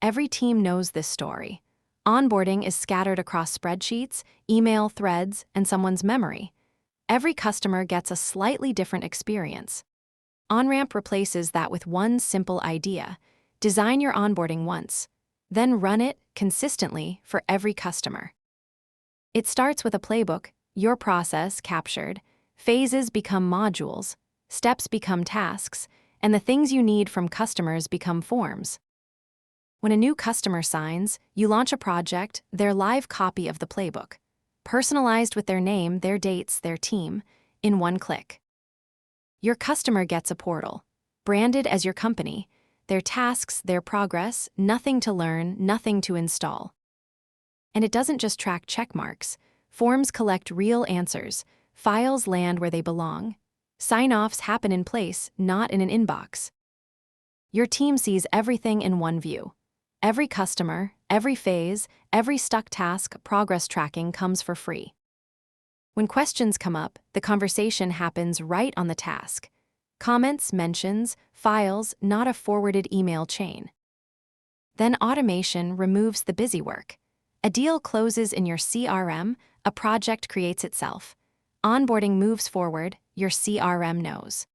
Every team knows this story. Onboarding is scattered across spreadsheets, email threads, and someone's memory. Every customer gets a slightly different experience. OnRamp replaces that with one simple idea. Design your onboarding once, then run it consistently for every customer. It starts with a playbook, your process captured, phases become modules, steps become tasks, and the things you need from customers become forms. When a new customer signs, you launch a project, their live copy of the playbook, personalized with their name, their dates, their team, in one click. Your customer gets a portal, branded as your company, their tasks, their progress, nothing to learn, nothing to install. And it doesn't just track checkmarks. Forms collect real answers, files land where they belong, sign-offs happen in place, not in an inbox. Your team sees everything in one view. Every customer, every phase, every stuck task, progress tracking comes for free. When questions come up, the conversation happens right on the task. Comments, mentions, files, not a forwarded email chain. Then automation removes the busy work. A deal closes in your CRM, a project creates itself. Onboarding moves forward, your CRM knows.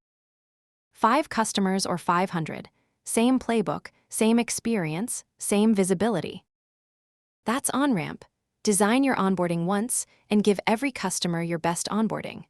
5 customers or 500, same playbook, same experience, same visibility. That's OnRamp. Design your onboarding once and give every customer your best onboarding.